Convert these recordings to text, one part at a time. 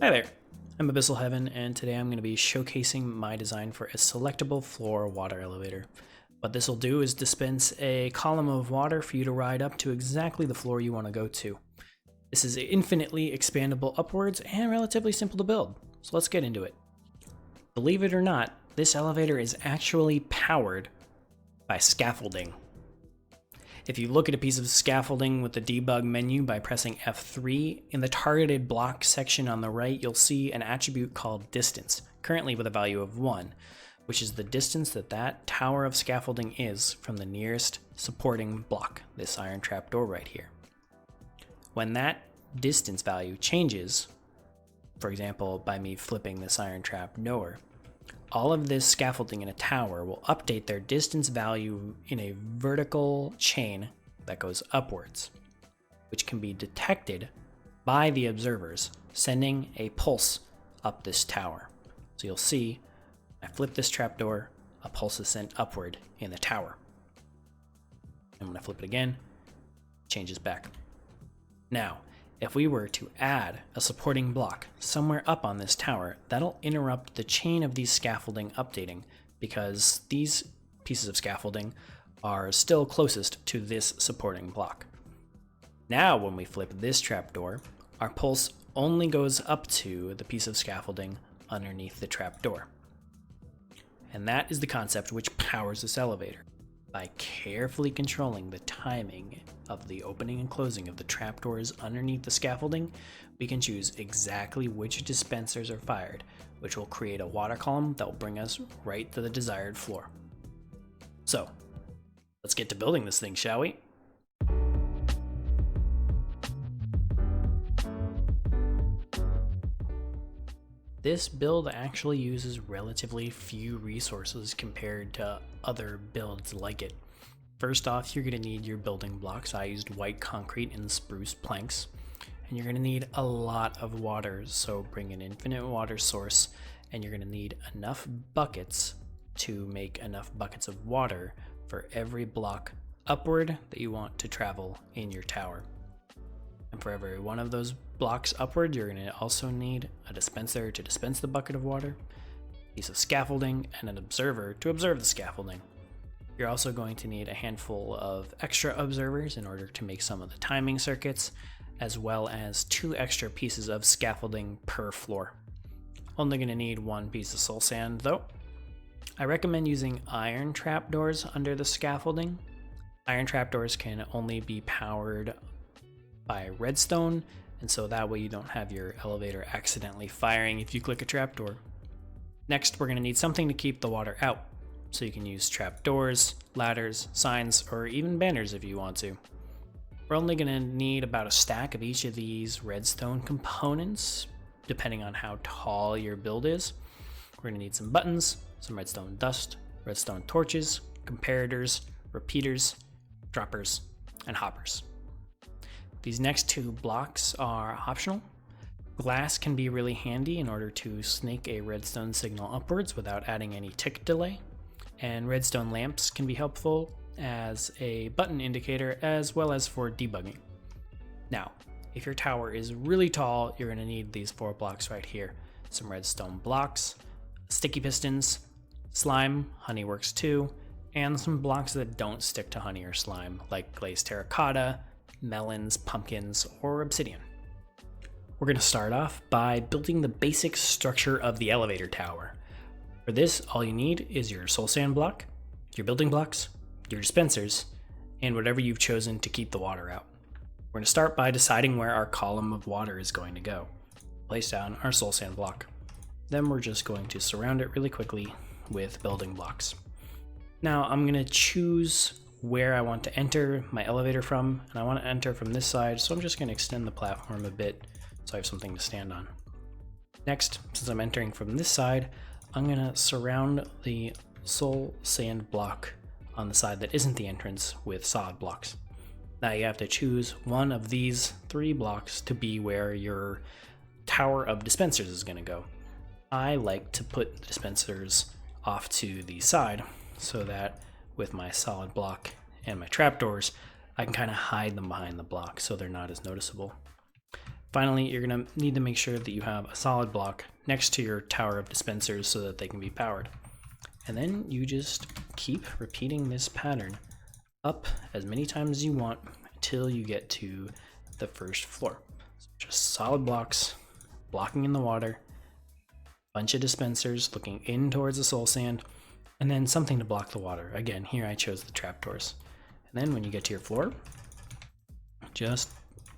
Hi there, I'm Abyssal Heaven, and today I'm going to be showcasing my design for a selectable floor water elevator. What this will do is dispense a column of water for you to ride up to exactly the floor you want to go to. This is infinitely expandable upwards and relatively simple to build, so let's get into it. Believe it or not, this elevator is actually powered by scaffolding. If you look at a piece of scaffolding with the debug menu by pressing F3, in the targeted block section on the right, you'll see an attribute called distance, currently with a value of 1, which is the distance that tower of scaffolding is from the nearest supporting block, this iron trap door right here. When that distance value changes, for example, by me flipping this iron trap door, all of this scaffolding in a tower will update their distance value in a vertical chain that goes upwards, which can be detected by the observers, sending a pulse up this tower. So you'll see, I flip this trapdoor, a pulse is sent upward in the tower. And when I flip it again, it changes back. Now, if we were to add a supporting block somewhere up on this tower, that'll interrupt the chain of these scaffolding updating because these pieces of scaffolding are still closest to this supporting block. Now, when we flip this trapdoor, our pulse only goes up to the piece of scaffolding underneath the trapdoor. And that is the concept which powers this elevator. By carefully controlling the timing of the opening and closing of the trapdoors underneath the scaffolding, we can choose exactly which dispensers are fired, which will create a water column that will bring us right to the desired floor. So, let's get to building this thing, shall we? This build actually uses relatively few resources compared to other builds like it. First off, you're going to need your building blocks. I used white concrete and spruce planks. And you're going to need a lot of water, so bring an infinite water source, and you're going to need enough buckets to make enough buckets of water for every block upward that you want to travel in your tower. And for every one of those blocks upward, you're going to also need a dispenser to dispense the bucket of water, a piece of scaffolding, and an observer to observe the scaffolding. You're also going to need a handful of extra observers in order to make some of the timing circuits, as well as 2 extra pieces of scaffolding per floor. Only going to need 1 piece of soul sand though. I recommend using iron trapdoors under the scaffolding. Iron trapdoors can only be powered by redstone, and so that way you don't have your elevator accidentally firing if you click a trapdoor. Next, we're going to need something to keep the water out, so you can use trapdoors, ladders, signs, or even banners if you want to. We're only going to need about a stack of each of these redstone components, depending on how tall your build is. We're going to need some buttons, some redstone dust, redstone torches, comparators, repeaters, droppers, and hoppers. These next 2 blocks are optional. Glass can be really handy in order to snake a redstone signal upwards without adding any tick delay. And redstone lamps can be helpful as a button indicator as well as for debugging. Now, if your tower is really tall, you're going to need these 4 blocks right here. Some redstone blocks, sticky pistons, slime, honey works too, and some blocks that don't stick to honey or slime, like glazed terracotta, melons, pumpkins, or obsidian. We're going to start off by building the basic structure of the elevator tower. For this, all you need is your soul sand block, your building blocks, your dispensers, and whatever you've chosen to keep the water out. We're going to start by deciding where our column of water is going to go. Place down our soul sand block. Then we're just going to surround it really quickly with building blocks. Now I'm going to choose where I want to enter my elevator from, and I want to enter from this side, so I'm just going to extend the platform a bit so I have something to stand on. Next, since I'm entering from this side, I'm going to surround the soul sand block on the side that isn't the entrance with solid blocks. Now you have to choose one of these 3 blocks to be where your tower of dispensers is going to go. I like to put the dispensers off to the side so that with my solid block and my trapdoors, I can kind of hide them behind the block so they're not as noticeable. Finally, you're going to need to make sure that you have a solid block next to your tower of dispensers so that they can be powered. And then you just keep repeating this pattern up as many times as you want until you get to the first floor. So just solid blocks, blocking in the water, bunch of dispensers looking in towards the soul sand, and then something to block the water. Again, here I chose the trapdoors. And then when you get to your floor, just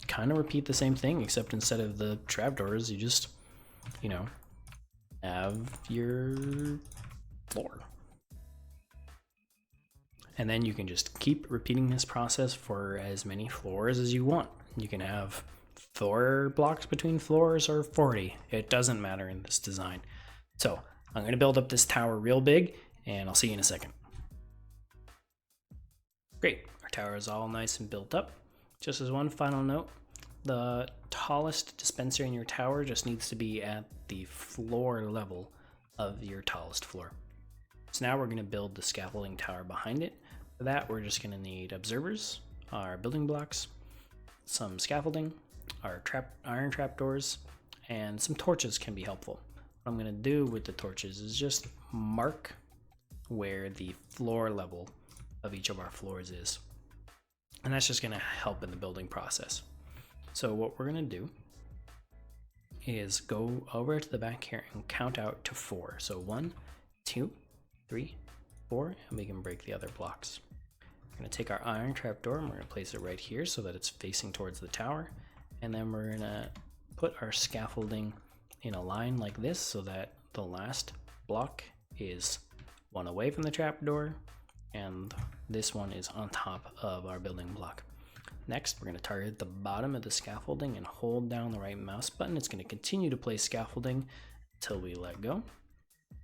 kind of repeat the same thing, except instead of the trapdoors, you just, have your floor. And then you can just keep repeating this process for as many floors as you want. You can have 4 blocks between floors or 40. It doesn't matter in this design. So I'm going to build up this tower real big, and I'll see you in a second. Great, our tower is all nice and built up. Just as one final note, the tallest dispenser in your tower just needs to be at the floor level of your tallest floor. So now we're going to build the scaffolding tower behind it. For that, we're just going to need observers, our building blocks, some scaffolding, our iron trapdoors, and some torches can be helpful. What I'm going to do with the torches is just mark where the floor level of each of our floors is. And that's just going to help in the building process. So what we're going to do is go over to the back here and count out to 4. So 1, 2, 3, 4, and we can break the other blocks. We're going to take our iron trapdoor and we're going to place it right here so that it's facing towards the tower. And then we're going to put our scaffolding in a line like this so that the last block is one away from the trapdoor and this one is on top of our building block. Next, we're going to target the bottom of the scaffolding and hold down the right mouse button. It's going to continue to place scaffolding until we let go.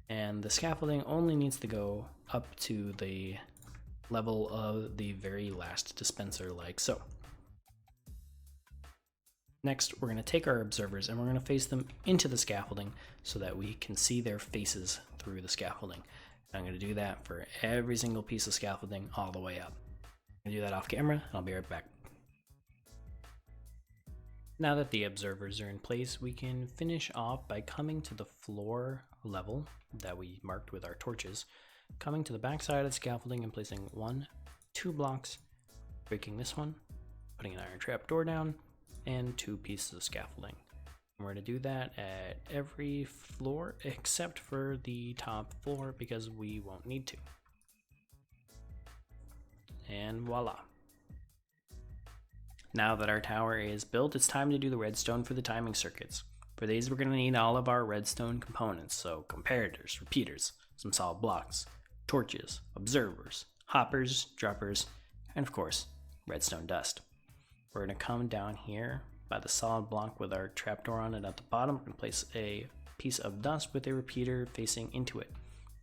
And the scaffolding only needs to go up to the level of the very last dispenser, like so. Next, we're going to take our observers and we're going to face them into the scaffolding so that we can see their faces through the scaffolding. I'm going to do that for every single piece of scaffolding all the way up. I'm going to do that off camera, and I'll be right back. Now that the observers are in place, we can finish off by coming to the floor level that we marked with our torches, coming to the back side of the scaffolding and placing 1, 2 blocks, breaking this one, putting an iron trap door down, and 2 pieces of scaffolding. And we're going to do that at every floor except for the top floor because we won't need to. And voila. Now that our tower is built, it's time to do the redstone for the timing circuits. For these, we're going to need all of our redstone components, so comparators, repeaters, some solid blocks, torches, observers, hoppers, droppers, and of course, redstone dust. We're going to come down here by the solid block with our trapdoor on it at the bottom. We're going to place a piece of dust with a repeater facing into it.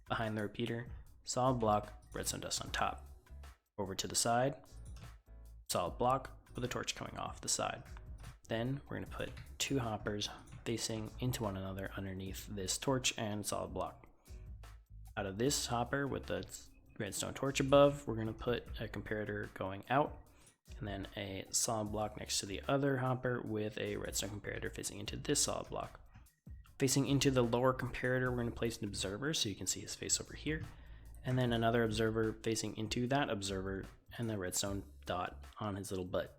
Behind the repeater, solid block, redstone dust on top. Over to the side, solid block with a torch coming off the side. Then we're going to put 2 hoppers facing into one another underneath this torch and solid block. Out of this hopper with the redstone torch above, we're going to put a comparator going out, and then a solid block next to the other hopper with a redstone comparator facing into this solid block. Facing into the lower comparator, we're going to place an observer so you can see his face over here, and then another observer facing into that observer and the redstone dot on his little butt.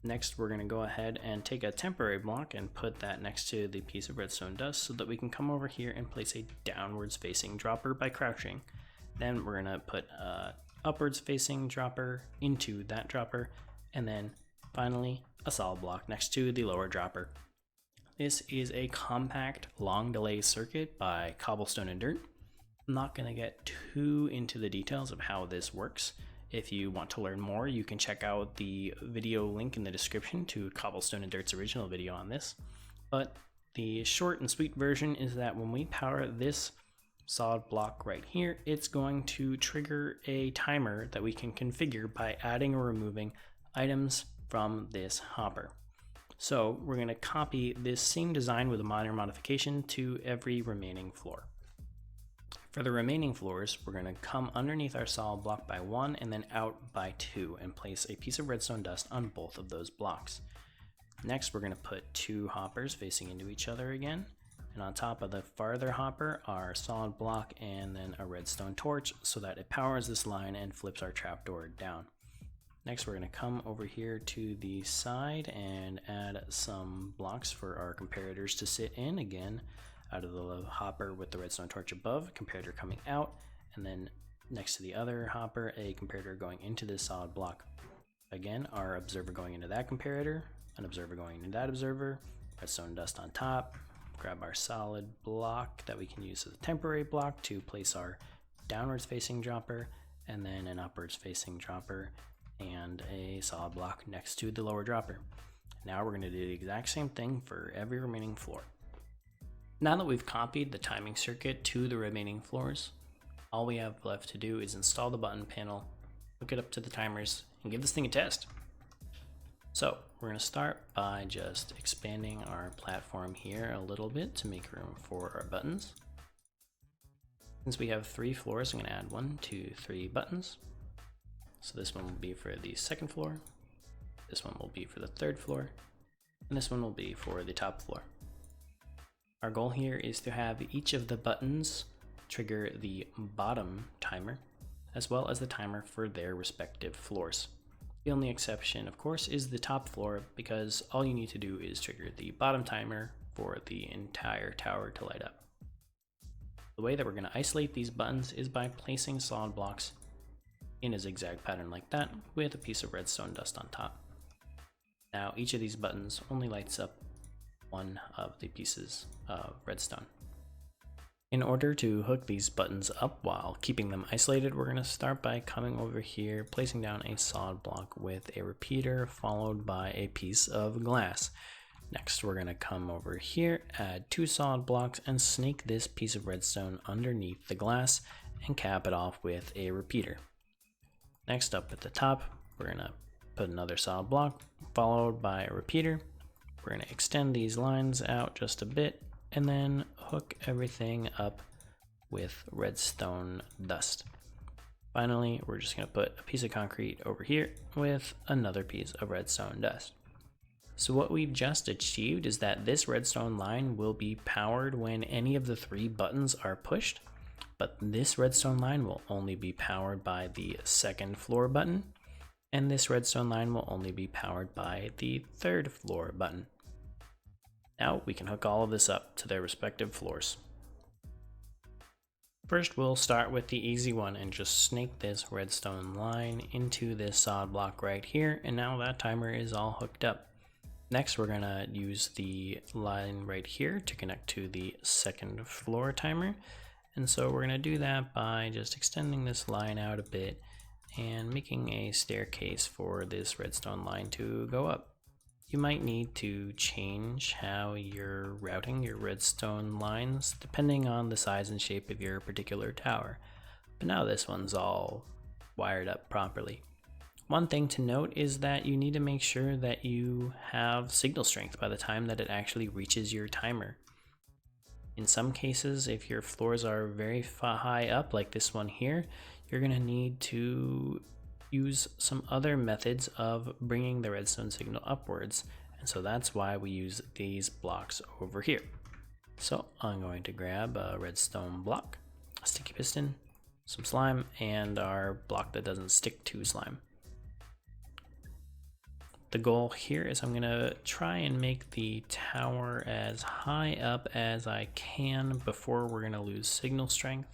Next, we're going to go ahead and take a temporary block and put that next to the piece of redstone dust so that we can come over here and place a downwards facing dropper by crouching. Then we're going to put a upwards facing dropper into that dropper, and then finally a solid block next to the lower dropper. This is a compact long delay circuit by Cobblestone and Dirt. I'm not going to get too into the details of how this works. If you want to learn more, you can check out the video link in the description to Cobblestone and Dirt's original video on this. But the short and sweet version is that when we power this solid block right here, it's going to trigger a timer that we can configure by adding or removing items from this hopper. So we're going to copy this same design with a minor modification to every remaining floor. For the remaining floors, we're going to come underneath our solid block by 1 and then out by 2 and place a piece of redstone dust on both of those blocks. Next, we're going to put 2 hoppers facing into each other again. And on top of the farther hopper are a solid block and then a redstone torch so that it powers this line and flips our trapdoor down. Next, we're going to come over here to the side and add some blocks for our comparators to sit in, again out of the hopper with the redstone torch above, comparator coming out, and then next to the other hopper, a comparator going into this solid block. Again, our observer going into that comparator, an observer going into that observer, redstone dust on top. Grab our solid block that we can use as a temporary block to place our downwards facing dropper, and then an upwards facing dropper and a solid block next to the lower dropper. Now we're going to do the exact same thing for every remaining floor. Now that we've copied the timing circuit to the remaining floors, all we have left to do is install the button panel, hook it up to the timers, and give this thing a test. So we're going to start by just expanding our platform here a little bit to make room for our buttons. Since we have 3 floors, I'm going to add 1, 2, 3 buttons. So this one will be for the second floor, this one will be for the third floor, and this one will be for the top floor. Our goal here is to have each of the buttons trigger the bottom timer, as well as the timer for their respective floors. The only exception, of course, is the top floor, because all you need to do is trigger the bottom timer for the entire tower to light up. The way that we're going to isolate these buttons is by placing solid blocks in a zigzag pattern like that with a piece of redstone dust on top. Now each of these buttons only lights up one of the pieces of redstone. In order to hook these buttons up while keeping them isolated, we're going to start by coming over here, placing down a solid block with a repeater followed by a piece of glass. Next, we're going to come over here, add 2 solid blocks, and snake this piece of redstone underneath the glass and cap it off with a repeater. Next, up at the top, we're going to put another solid block followed by a repeater. We're going to extend these lines out just a bit and then hook everything up with redstone dust. Finally, we're just going to put a piece of concrete over here with another piece of redstone dust. So what we've just achieved is that this redstone line will be powered when any of the 3 buttons are pushed, but this redstone line will only be powered by the second floor button, and this redstone line will only be powered by the third floor button. Now we can hook all of this up to their respective floors. First, we'll start with the easy one and just snake this redstone line into this solid block right here, and now that timer is all hooked up. Next, we're gonna use the line right here to connect to the second floor timer, and so we're gonna do that by just extending this line out a bit and making a staircase for this redstone line to go up. You might need to change how you're routing your redstone lines depending on the size and shape of your particular tower, but now this one's all wired up properly. One thing to note is that you need to make sure that you have signal strength by the time that it actually reaches your timer. In some cases, if your floors are very high up like this one here, you're going to need to use some other methods of bringing the redstone signal upwards, and so that's why we use these blocks over here. So I'm going to grab a redstone block, a sticky piston, some slime, and our block that doesn't stick to slime. The goal here is I'm going to try and make the tower as high up as I can before we're going to lose signal strength,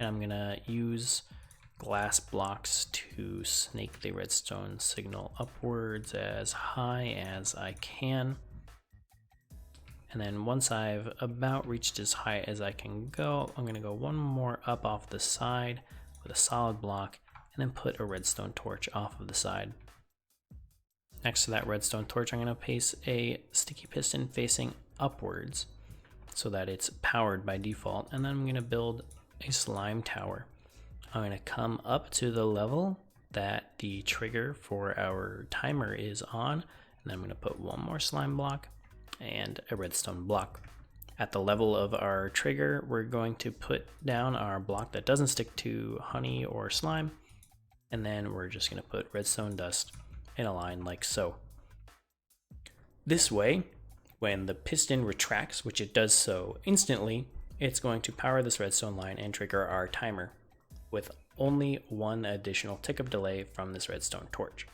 and I'm going to use glass blocks to snake the redstone signal upwards as high as I can. And then once I've about reached as high as I can go, I'm going to go one more up off the side with a solid block and then put a redstone torch off of the side. Next to that redstone torch, I'm going to place a sticky piston facing upwards so that it's powered by default, and then I'm going to build a slime tower. I'm going to come up to the level that the trigger for our timer is on, and then I'm going to put one more slime block and a redstone block. At the level of our trigger, we're going to put down our block that doesn't stick to honey or slime, and then we're just going to put redstone dust in a line like so. This way, when the piston retracts, which it does so instantly, it's going to power this redstone line and trigger our timer with only one additional tick of delay from this redstone torch.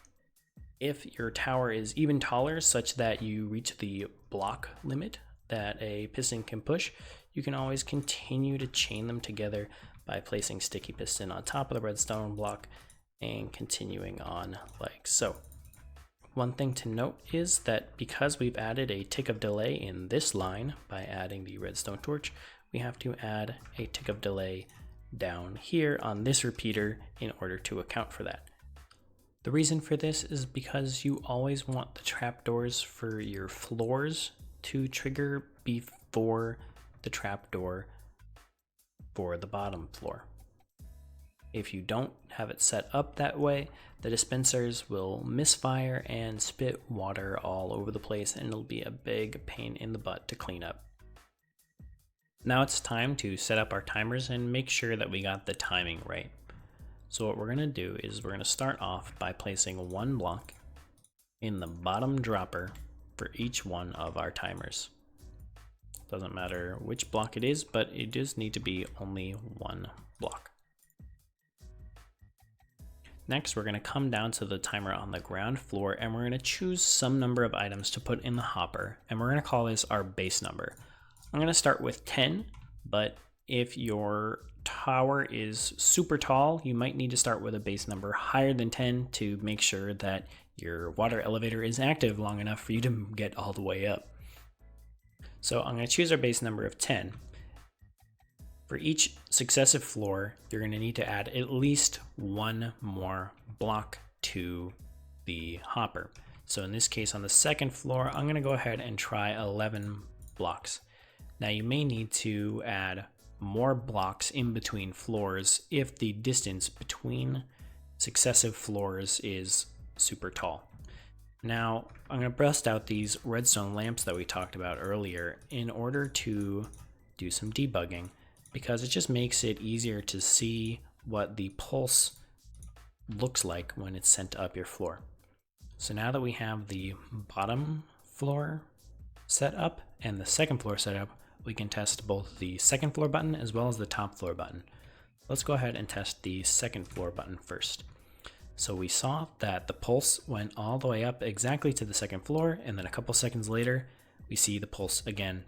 If your tower is even taller, such that you reach the block limit that a piston can push, you can always continue to chain them together by placing sticky piston on top of the redstone block and continuing on like so. One thing to note is that because we've added a tick of delay in this line by adding the redstone torch, we have to add a tick of delay down here on this repeater in order to account for that. The reason for this is because you always want the trapdoors for your floors to trigger before the trapdoor for the bottom floor. If you don't have it set up that way, the dispensers will misfire and spit water all over the place, and it'll be a big pain in the butt to clean up. Now it's time to set up our timers and make sure that we got the timing right. So what we're going to do is we're going to start off by placing one block in the bottom dropper for each one of our timers. Doesn't matter which block it is, but it does need to be only one block. Next, we're going to come down to the timer on the ground floor, and we're going to choose some number of items to put in the hopper, and we're going to call this our base number. I'm going to start with 10, but if your tower is super tall, you might need to start with a base number higher than 10 to make sure that your water elevator is active long enough for you to get all the way up. So I'm going to choose our base number of 10. For each successive floor, you're going to need to add at least one more block to the hopper. So in this case, on the second floor, I'm going to go ahead and try 11 blocks. Now you may need to add more blocks in between floors if the distance between successive floors is super tall. Now I'm going to bust out these redstone lamps that we talked about earlier in order to do some debugging, because it just makes it easier to see what the pulse looks like when it's sent up your floor. So now that we have the bottom floor set up and the second floor set up, we can test both the second floor button as well as the top floor button. Let's go ahead and test the second floor button first. So we saw that the pulse went all the way up exactly to the second floor, and then a couple seconds later, we see the pulse again.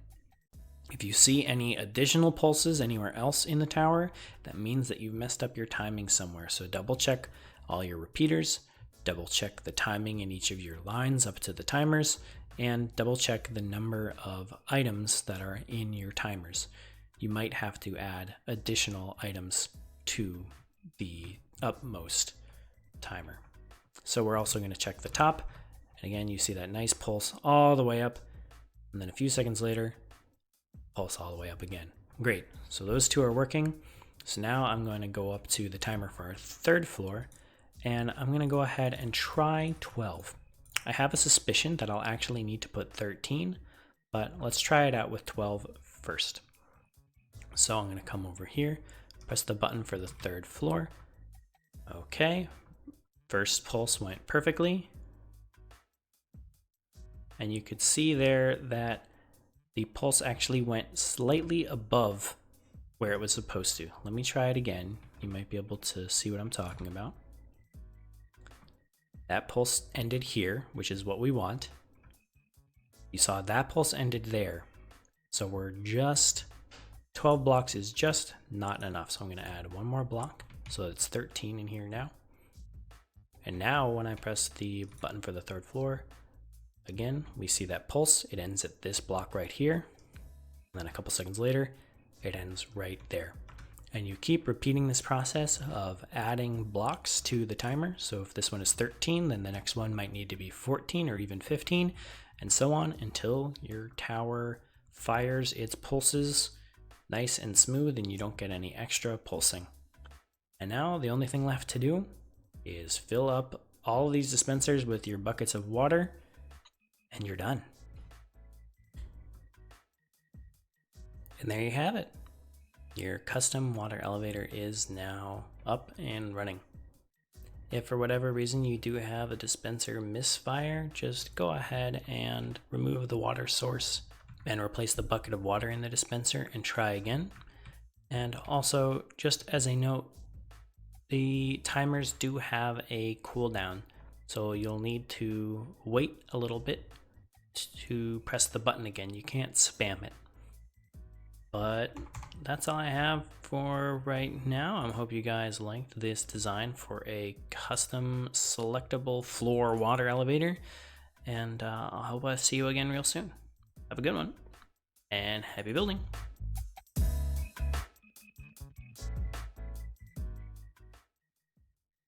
If you see any additional pulses anywhere else in the tower, that means that you've messed up your timing somewhere. So double check all your repeaters, double check the timing in each of your lines up to the timers, and double check the number of items that are in your timers. You might have to add additional items to the upmost timer. So we're also going to check the top, and again you see that nice pulse all the way up, and then a few seconds later pulse all the way up again. Great, so those two are working. So now I'm going to go up to the timer for our third floor, and I'm going to go ahead and try 12. I have a suspicion that I'll actually need to put 13, but let's try it out with 12 first. So I'm going to come over here, press the button for the third floor. Okay, first pulse went perfectly. And you could see there that the pulse actually went slightly above where it was supposed to. Let me try it again. You might be able to see what I'm talking about. That pulse ended here, which is what we want. You saw that pulse ended there. So we're just, 12 blocks is just not enough. So I'm going to add one more block. So it's 13 in here now. And now when I press the button for the third floor, again, we see that pulse. It ends at this block right here. And then a couple seconds later, it ends right there. And you keep repeating this process of adding blocks to the timer. So if this one is 13, then the next one might need to be 14 or even 15, and so on until your tower fires its pulses nice and smooth and you don't get any extra pulsing. And now the only thing left to do is fill up all of these dispensers with your buckets of water, and you're done. And there you have it. Your custom water elevator is now up and running. If for whatever reason you do have a dispenser misfire, just go ahead and remove the water source and replace the bucket of water in the dispenser and try again. And also, just as a note, the timers do have a cooldown, so you'll need to wait a little bit to press the button again. You can't spam it. But that's all I have for right now. I hope you guys liked this design for a custom selectable floor water elevator. And I hope I see you again real soon. Have a good one, and happy building.